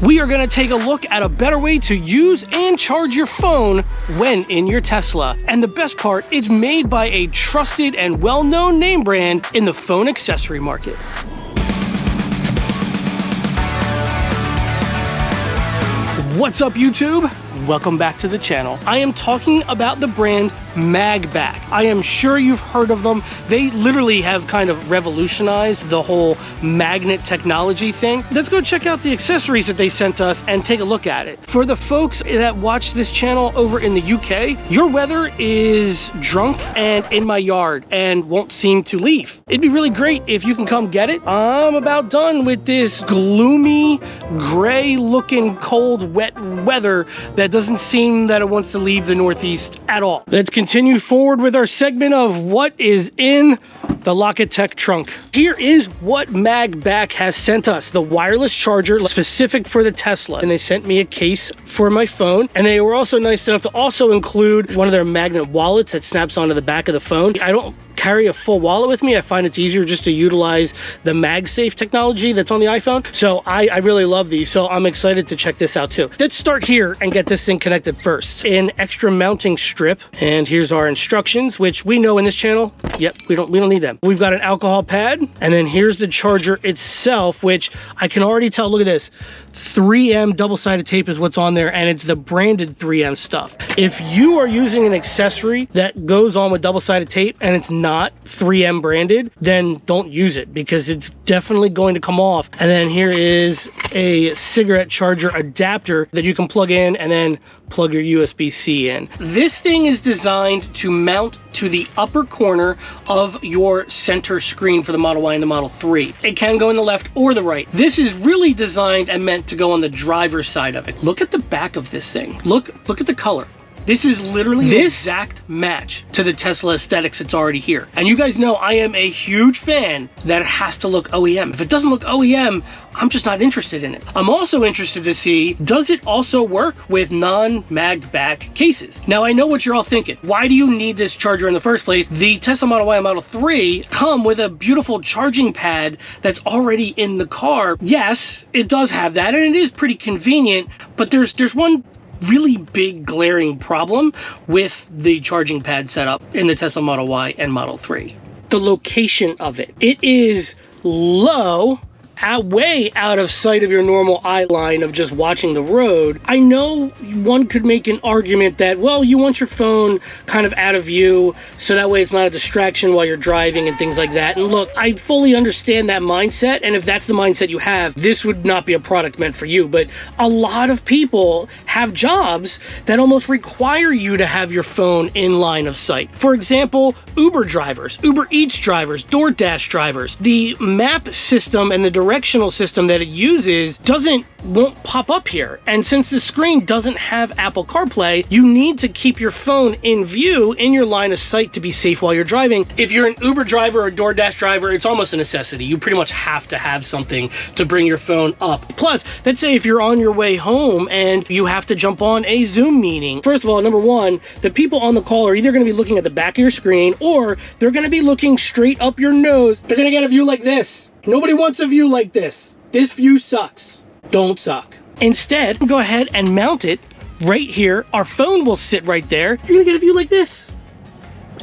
we are going to take a look at a better way to use and charge your phone when in your Tesla. And the best part, it's made by a trusted and well-known name brand in the phone accessory market. What's up, YouTube? Welcome back to the channel. I am talking about the brand Magbak. I am sure you've heard of them. They literally have kind of revolutionized the whole magnet technology thing. Let's go check out the accessories that they sent us and take a look at it. For the folks that watch this channel over in the UK, your weather is drunk and in my yard and won't seem to leave. It'd be really great if you can come get it. I'm about done with this gloomy, gray looking, cold, wet weather that doesn't seem that it wants to leave the Northeast at all. Let's continue forward with our segment of what is in the LockettTech trunk. Here is what Magbak has sent us. The wireless charger specific for the Tesla. And they sent me a case for my phone. And they were also nice enough to also include one of their magnet wallets that snaps onto the back of the phone. I don't carry a full wallet with me. I find it's easier just to utilize the MagSafe technology that's on the iPhone. So I really love these. So I'm excited to check this out too. Let's start here and get this thing connected first. An extra mounting strip. And here's our instructions, which we know in this channel. Yep, we don't need them. We've got an alcohol pad, and then here's the charger itself, which I can already tell. Look at this. 3M double-sided tape is what's on there, and it's the branded 3M stuff. If you are using an accessory that goes on with double-sided tape and it's not 3M branded, then don't use it because it's definitely going to come off. And then here is a cigarette charger adapter that you can plug in and then plug your USB-C in. This thing is designed to mount to the upper corner of your center screen for the Model Y and the Model 3. It can go in the left or the right. This is really designed and meant to go on the driver's side of it. Look at the back of this thing. Look at the color. This is literally the exact match to the Tesla aesthetics that's already here. And you guys know I am a huge fan that it has to look OEM. If it doesn't look OEM, I'm just not interested in it. I'm also interested to see, does it also work with non-Magbak cases? Now, I know what you're all thinking. Why do you need this charger in the first place? The Tesla Model Y and Model 3 come with a beautiful charging pad that's already in the car. Yes, it does have that, and it is pretty convenient, but there's one really big glaring problem with the charging pad setup in the Tesla Model Y and Model 3. The location of it. It is low, way out of sight of your normal eye line of just watching the road. I know one could make an argument that, well, you want your phone kind of out of view so that way it's not a distraction while you're driving and things like that. And look, I fully understand that mindset, and if that's the mindset you have, this would not be a product meant for you. But a lot of people have jobs that almost require you to have your phone in line of sight. For example, Uber drivers, Uber Eats drivers, DoorDash drivers. The map system and the directional system that it uses won't pop up here. And since the screen doesn't have Apple CarPlay, you need to keep your phone in view in your line of sight to be safe while you're driving. If you're an Uber driver or DoorDash driver, it's almost a necessity. You pretty much have to have something to bring your phone up. Plus, let's say if you're on your way home and you have to jump on a Zoom meeting. First of all, number one, the people on the call are either going to be looking at the back of your screen or they're going to be looking straight up your nose. They're going to get a view like this. Nobody wants a view like this. This view sucks. Don't suck. Instead, go ahead and mount it right here. Our phone will sit right there. You're gonna get a view like this.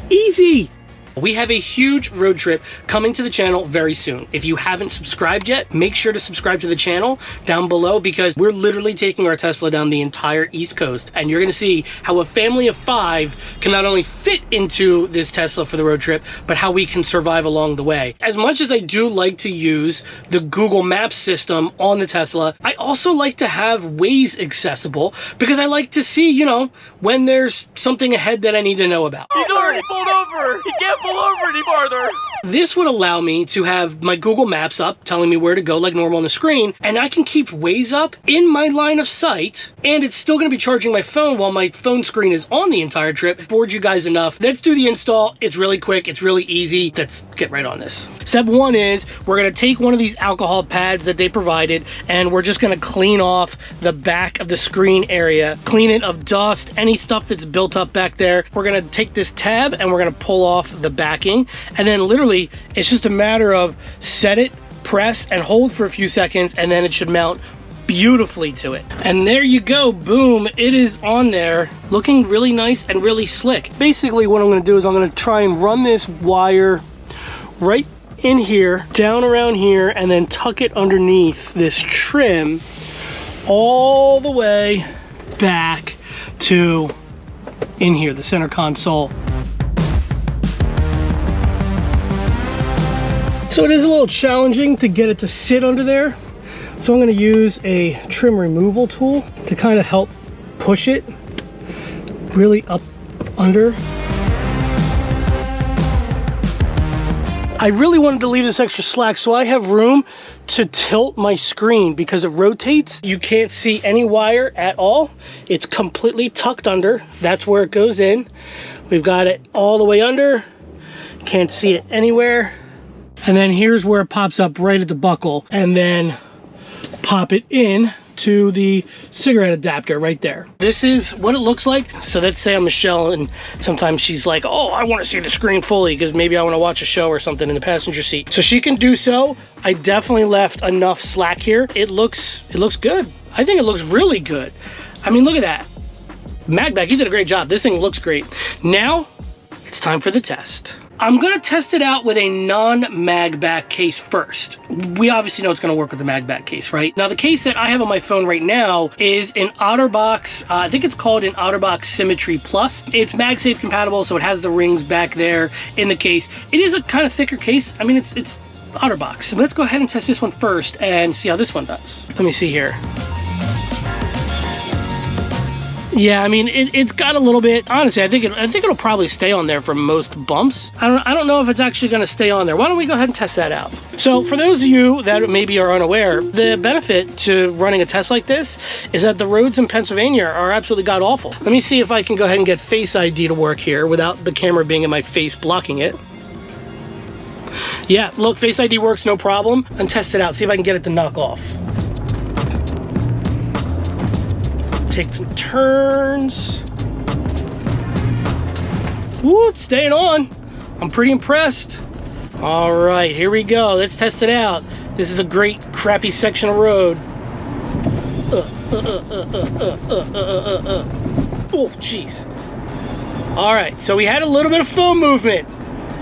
Easy. We have a huge road trip coming to the channel very soon. If you haven't subscribed yet, make sure to subscribe to the channel down below because we're literally taking our Tesla down the entire East Coast, and you're gonna see how a family of 5 can not only fit into this Tesla for the road trip, but how we can survive along the way. As much as I do like to use the Google Maps system on the Tesla, I also like to have Waze accessible because I like to see, when there's something ahead that I need to know about. He's already pulled over! He can't pull over any farther! This would allow me to have my Google Maps up, telling me where to go like normal on the screen, and I can keep Waze up in my line of sight, and it's still gonna be charging my phone while my phone screen is on the entire trip. Bored you guys enough. Let's do the install. It's really quick, it's really easy. Let's get right on this. Step 1 is we're gonna take one of these alcohol pads that they provided, and we're just gonna clean off the back of the screen area, clean it of dust, any stuff that's built up back there. We're gonna take this tab and we're gonna pull off the backing, and then literally it's just a matter of set it, press, and hold for a few seconds, and then it should mount beautifully to it. And there you go, boom, it is on there, looking really nice and really slick. Basically what I'm gonna do is I'm gonna try and run this wire right in here, down around here, and then tuck it underneath this trim all the way back to in here, the center console. So it is a little challenging to get it to sit under there. So I'm going to use a trim removal tool to kind of help push it really up under. I really wanted to leave this extra slack so I have room to tilt my screen because it rotates. You can't see any wire at all. It's completely tucked under. That's where it goes in. We've got it all the way under. Can't see it anywhere. And then here's where it pops up right at the buckle, and then pop it in to the cigarette adapter right there. This is what it looks like. So let's say I'm Michelle and sometimes she's like, oh, I want to see the screen fully because maybe I want to watch a show or something in the passenger seat. So she can do so. I definitely left enough slack here. It looks good. I think it looks really good. I mean, look at that. Magbak, you did a great job. This thing looks great. Now it's time for the test. I'm gonna test it out with a non-Magbak case first. We obviously know it's gonna work with the Magbak case, right? Now the case that I have on my phone right now is an OtterBox, I think it's called an OtterBox Symmetry Plus. It's MagSafe compatible, so it has the rings back there in the case. It is a kind of thicker case. I mean, it's OtterBox. So let's go ahead and test this one first and see how this one does. Let me see here. Yeah, I mean, it's got a little bit. Honestly, I think it'll probably stay on there for most bumps. I don't know if it's actually going to stay on there. Why don't we go ahead and test that out? So for those of you that maybe are unaware, the benefit to running a test like this is that the roads in Pennsylvania are absolutely god awful. Let me see if I can go ahead and get Face ID to work here without the camera being in my face blocking it. Yeah, look, Face ID works no problem. And test it out. See if I can get it to knock off. Take some turns. Woo, it's staying on. I'm pretty impressed. All right, here we go. Let's test it out. This is a great crappy section of road. Oh, jeez. All right, so we had a little bit of foam movement.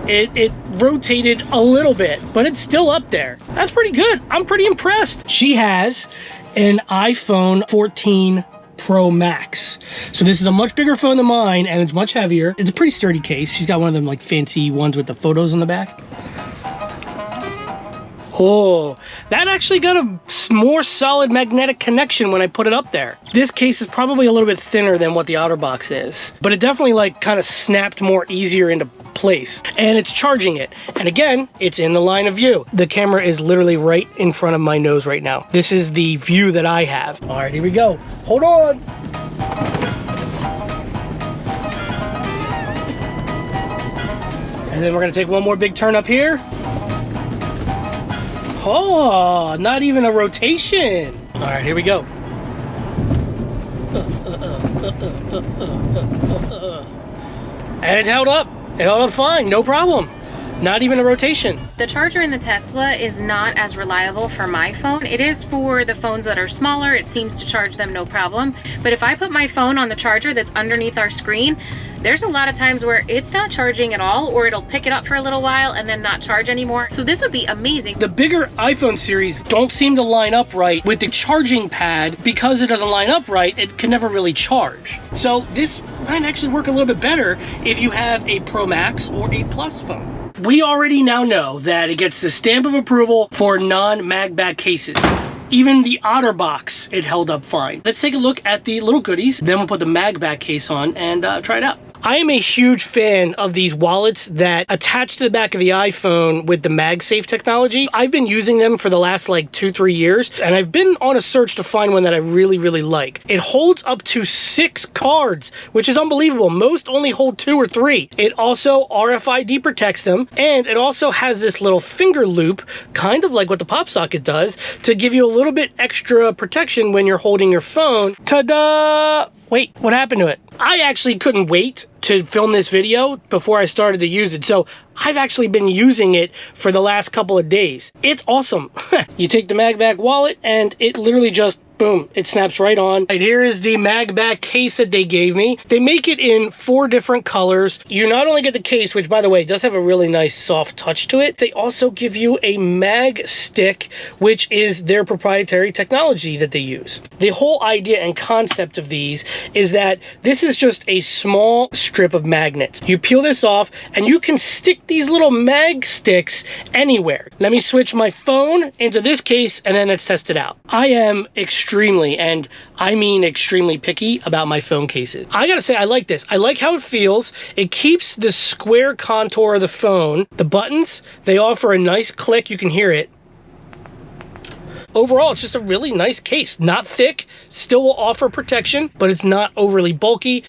It rotated a little bit, but it's still up there. That's pretty good. I'm pretty impressed. She has an iPhone 14 Pro Max. So this is a much bigger phone than mine, and it's much heavier. It's a pretty sturdy case. She's got one of them like fancy ones with the photos on the back. Oh, that actually got a more solid magnetic connection when I put it up there. This case is probably a little bit thinner than what the OtterBox is, but it definitely like kind of snapped more easier into place, and it's charging it. And again, it's in the line of view. The camera is literally right in front of my nose right now. This is the view that I have. All right, here we go. Hold on. And then we're gonna take one more big turn up here. Oh, not even a rotation. All right, here we go. And it held up. It held up fine, no problem. Not even a rotation. The charger in the Tesla is not as reliable for my phone. It is for the phones that are smaller. It seems to charge them no problem. But if I put my phone on the charger that's underneath our screen, there's a lot of times where it's not charging at all, or it'll pick it up for a little while and then not charge anymore. So this would be amazing. The bigger iPhone series don't seem to line up right with the charging pad. Because it doesn't line up right, it can never really charge. So this might actually work a little bit better if you have a Pro Max or a Plus phone. We already now know that it gets the stamp of approval for non-Magbak cases. Even the OtterBox, it held up fine. Let's take a look at the little goodies. Then we'll put the Magbak case on and try it out. I am a huge fan of these wallets that attach to the back of the iPhone with the MagSafe technology. I've been using them for the last like 2-3 years, and I've been on a search to find one that I really, really like. It holds up to 6 cards, which is unbelievable. Most only hold 2 or 3. It also RFID protects them, and it also has this little finger loop, kind of like what the pop socket does, to give you a little bit extra protection when you're holding your phone. Ta-da! Wait, what happened to it? I actually couldn't wait to film this video before I started to use it, so I've actually been using it for the last couple of days. It's awesome. You take the Magbak wallet and it literally just Boom, it snaps right on. Right, here is the Magbak case that they gave me. They make it in 4 different colors. You not only get the case, which by the way, does have a really nice soft touch to it, they also give you a mag stick, which is their proprietary technology that they use. The whole idea and concept of these is that this is just a small strip of magnets. You peel this off and you can stick these little mag sticks anywhere. Let me switch my phone into this case and then let's test it out. I am extremely, and I mean extremely picky about my phone cases. I gotta say, I like this. I like how it feels. It keeps the square contour of the phone. The buttons, they offer a nice click. You can hear it. Overall, it's just a really nice case. Not thick, still will offer protection, but it's not overly bulky.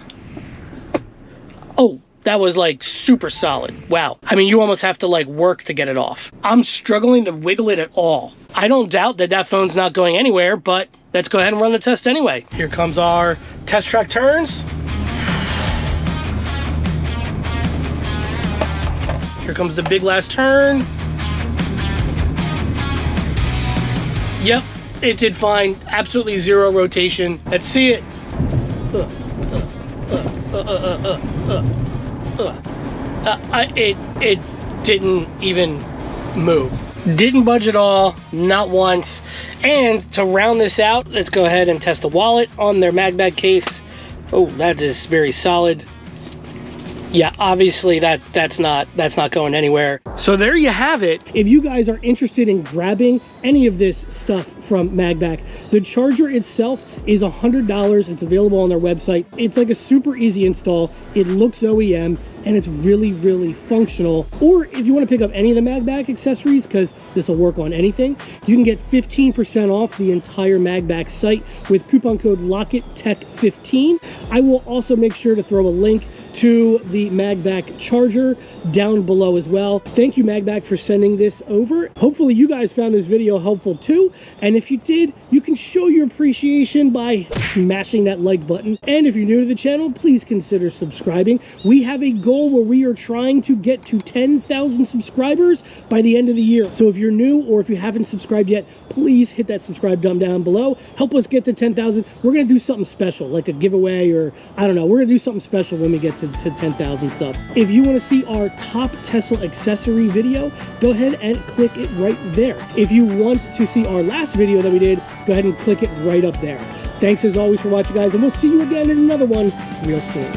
Oh, that was like super solid. Wow. I mean, you almost have to like work to get it off. I'm struggling to wiggle it at all. I don't doubt that that phone's not going anywhere, but let's go ahead and run the test anyway. Here comes our test track turns. Here comes the big last turn. Yep, it did fine. Absolutely zero rotation. Let's see it. It didn't even move. Didn't budge at all, not once. And to round this out, let's go ahead and test the wallet on their Magbak case. Oh, that is very solid. Yeah, obviously that's not going anywhere. So there you have it. If you guys are interested in grabbing any of this stuff from Magbak, the charger itself is $100. It's available on their website. It's like a super easy install. It looks OEM and it's really, really functional. Or if you want to pick up any of the Magbak accessories, because this will work on anything, you can get 15% off the entire Magbak site with coupon code LockettTech15. I will also make sure to throw a link to the Magbak charger down below as well. Thank you, Magbak, for sending this over. Hopefully you guys found this video helpful too, and if you did, you can show your appreciation by smashing that like button. And if you're new to the channel, please consider subscribing. We have a goal where we are trying to get to 10,000 subscribers by the end of the year. So if you're new or if you haven't subscribed yet, please hit that subscribe button down below. Help us get to 10,000. We're gonna do something special, like a giveaway, or I don't know, we're gonna do something special when we get to 10,000 subs. If you want to see our top Tesla accessory video, go ahead and click it right there. If you want to see our last video that we did, go ahead and click it right up there. Thanks as always for watching, guys, and we'll see you again in another one real soon.